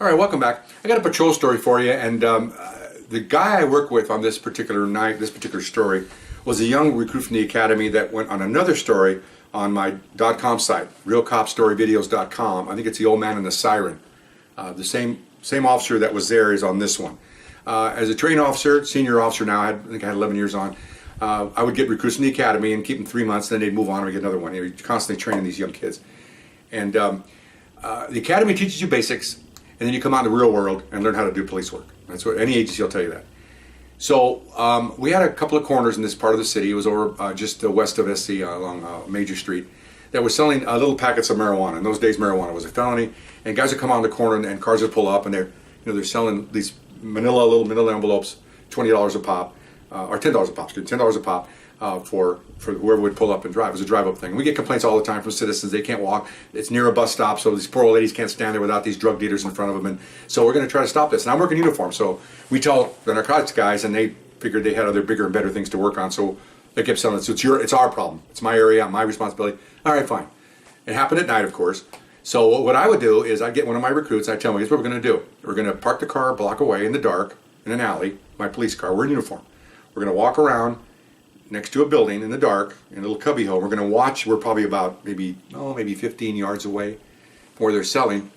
All right, welcome back. I got a patrol story for you, and the guy I work with on this particular night, this particular story, was a young recruit from the academy that went on another story on my .com site, realcopstoryvideos.com. I think it's the old man and the siren. The same officer that was there is on this one. As a trained officer, senior officer now, I think I had 11 years on. I would get recruits from the academy and keep them 3 months, then they'd move on and we get another one. You're constantly training these young kids. And the academy teaches you basics, and then you come out in the real world and learn how to do police work. That's what any agency will tell you that. So we had a couple of corners in this part of the city. It was over just west of SC along Major Street that was selling little packets of marijuana. In those days, marijuana was a felony, and guys would come on the corner and cars would pull up, and they're selling these little manila envelopes, $20 a pop, or $10 a pop. $10 a pop for whoever would pull up and drive. It was a drive-up thing. We get complaints all the time from citizens. They can't walk. It's near a bus stop, so these poor old ladies can't stand there without these drug dealers in front of them. And so we're going to try to stop this. And I'm working uniform, so we tell the narcotics guys, and they figured they had other bigger and better things to work on. So they kept selling it. So it's our problem. It's my area, my responsibility. All right, fine. It happened at night, of course. So what I would do is I'd get one of my recruits. I'd tell them, here's what we're going to do. We're going to park the car a block away in the dark, in an alley, my police car. We're in uniform. We're going to walk around next to a building in the dark, in a little cubby hole. We're going to watch. We're probably about maybe 15 yards away from where they're selling.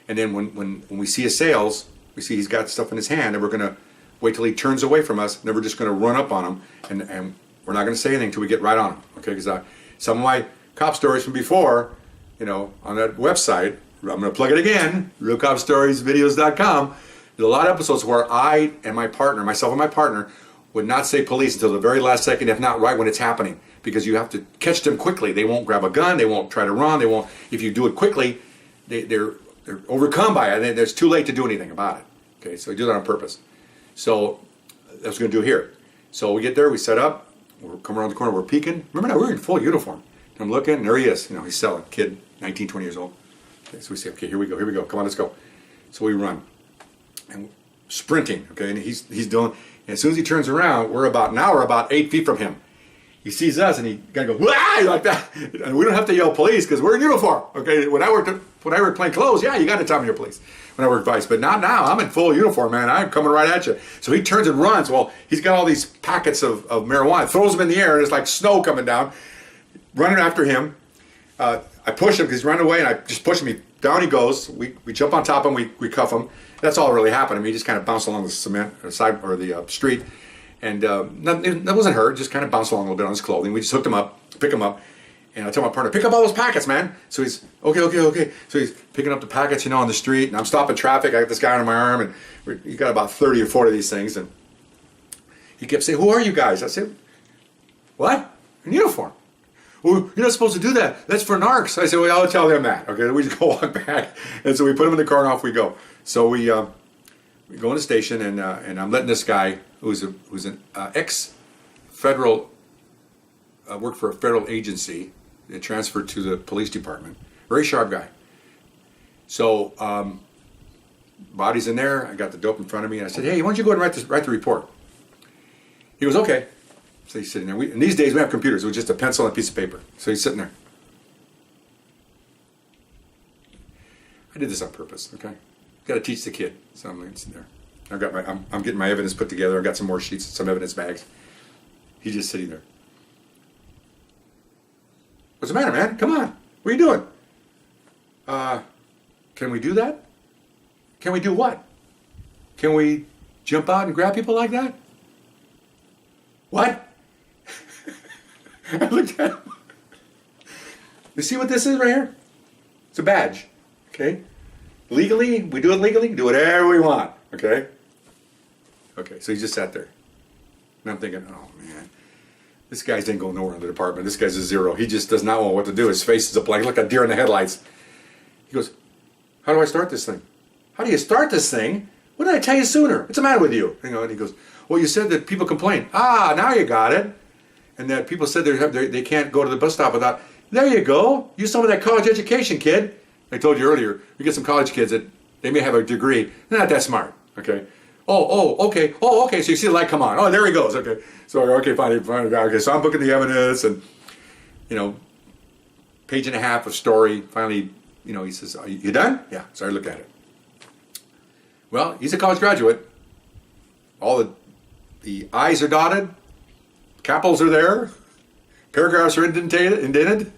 And then when we see his sales, we see he's got stuff in his hand, and we're going to wait till he turns away from us, and then we're just going to run up on him, and we're not going to say anything until we get right on him. Okay? Because some of my cop stories from before, on that website, I'm going to plug it again, realcopstoriesvideos.com. There's a lot of episodes where I and my partner, myself and my partner, would not say police until the very last second, if not right when it's happening, because you have to catch them quickly. They won't grab a gun. They won't try to run. They won't. If you do it quickly, they're overcome by it. It's too late to do anything about it. Okay, so we do that on purpose. So that's what we're going to do here. So we get there, we set up, we're coming around the corner, we're peeking. Remember now, we're in full uniform. And I'm looking, and there he is. He's selling, kid, 19, 20 years old. Okay, so we say, okay, here we go, come on, let's go. So we run, and sprinting, okay, and he's doing. And as soon as he turns around, we're about 8 feet from him. He sees us, and he gotta go "Wah!" like that. And we don't have to yell police because we're in uniform. Okay, when I worked plain clothes, yeah, you got to tell me you're police. When I worked vice, but not now. I'm in full uniform, man. I'm coming right at you. So he turns and runs. Well, he's got all these packets of marijuana, throws them in the air, and it's like snow coming down. Running after him, I push him because he's running away, and I just push him. Down he goes. We jump on top of him. We cuff him. That's all that really happened. I mean, he just kind of bounced along the cement or the street, and that wasn't hurt. Just kind of bounced along a little bit on his clothing. We just hooked him up, pick him up, and I tell my partner, pick up all those packets, man. So he's okay. So he's picking up the packets, on the street, and I'm stopping traffic. I got this guy under my arm, and he got about 30 or 40 of these things, and he kept saying, "Who are you guys?" I said, "What? In uniform." "Well, you're not supposed to do that. That's for narcs." I said, "Well, I'll tell them that." Okay, we just go walk back, and so we put him in the car and off we go. So we go in the station, and I'm letting this guy who's an ex-federal worked for a federal agency, transferred to the police department. Very sharp guy. So body's in there. I got the dope in front of me, and I said, "Hey, why don't you go ahead and write the report?" He goes, "Okay." So he's sitting there. And these days we have computers. It was just a pencil and a piece of paper. So he's sitting there. I did this on purpose. Okay, got to teach the kid. So I'm sitting there. I'm getting my evidence put together. I've got some more sheets, some evidence bags. He's just sitting there. "What's the matter, man? Come on. What are you doing?" Can we do that? Can we do what? Can we jump out and grab people like that? What? I looked at him. You see what this is right here? It's a badge. Okay? Legally, we do it legally, do whatever we want. Okay? Okay, so he just sat there. And I'm thinking, oh man, this guy didn't go nowhere in the department. This guy's a zero. He just does not know what to do. His face is a blank. Look at deer in the headlights. He goes, "How do I start this thing?" "How do you start this thing? What did I tell you sooner? What's the matter with you?" And he goes, "Well, you said that people complain." "Ah, now you got it. And that people said they can't go to the bus stop without." There you go. Use some of that college education, kid. I told you earlier, we get some college kids that they may have a degree. They're not that smart. Okay. Okay. Okay. So you see the light come on. Oh, there he goes. Okay. So, okay, fine. Okay. So I'm booking the evidence, and, page and a half of story. Finally, he says, "Are you done?" "Yeah." So I look at it. Well, he's a college graduate. All the I's are dotted, capitals are there, paragraphs are indented.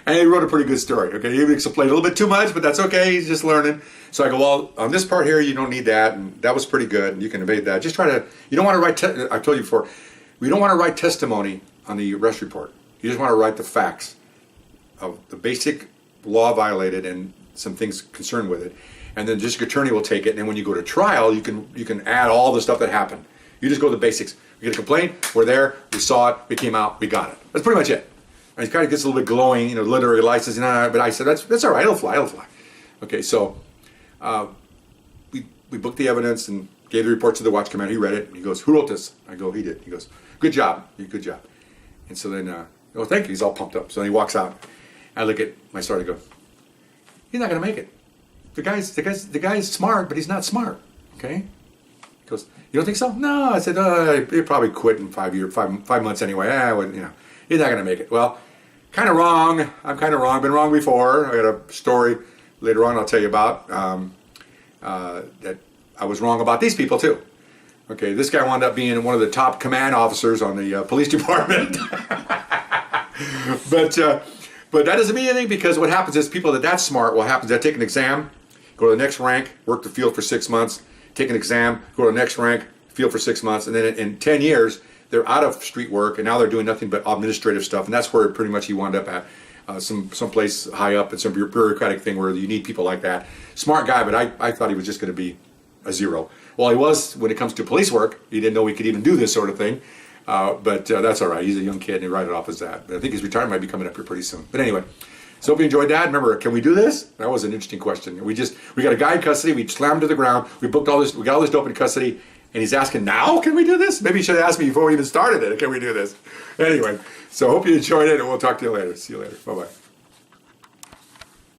And he wrote a pretty good story. Okay, he explained a little bit too much, but that's okay. He's just learning. So I go, well, on this part here, you don't need that, and that was pretty good, and you can evade that. Just try to. You don't want to write. I told you before, we don't want to write testimony on the arrest report. You just want to write the facts of the basic law violated and some things concerned with it, and then the district attorney will take it. And then when you go to trial, you can add all the stuff that happened. You just go to the basics. We get a complaint. We're there. We saw it. We came out. We got it. That's pretty much it. And he kind of gets a little bit glowing, literary license, but I said, that's all right, it'll fly. Okay, so we booked the evidence and gave the report to the watch commander. He read it, and he goes, who wrote this? I go, he did. He goes, good job, good job. And so then, oh, thank you, he's all pumped up. So then he walks out. I look at my sergeant and go, he's not going to make it. The guy's smart, but he's not smart, okay? He goes, you don't think so? No, I said, he'll probably quit in 5 months anyway. He's not going to make it. Well, kind of wrong. I'm kind of wrong. Been wrong before. I got a story later on I'll tell you about that I was wrong about these people too. Okay, this guy wound up being one of the top command officers on the police department. But that doesn't mean anything, because what happens is people that's smart, what happens is they take an exam, go to the next rank, work the field for 6 months, take an exam, go to the next rank, field for 6 months, and then in 10 years, they're out of street work, and now they're doing nothing but administrative stuff, and that's where pretty much he wound up at, some place high up, and some bureaucratic thing where you need people like that. Smart guy, but I thought he was just going to be a zero. Well, he was when it comes to police work. He didn't know he could even do this sort of thing, but that's all right. He's a young kid, and he write it off as that. But I think his retirement might be coming up here pretty soon. But anyway, so hope you enjoyed that. Remember, can we do this? That was an interesting question. We got a guy in custody. We slammed him to the ground. We booked all this. We got all this dope in custody. And he's asking, now can we do this? Maybe you should have asked me before we even started it. Can we do this? Anyway, so hope you enjoyed it, and we'll talk to you later. See you later. Bye-bye.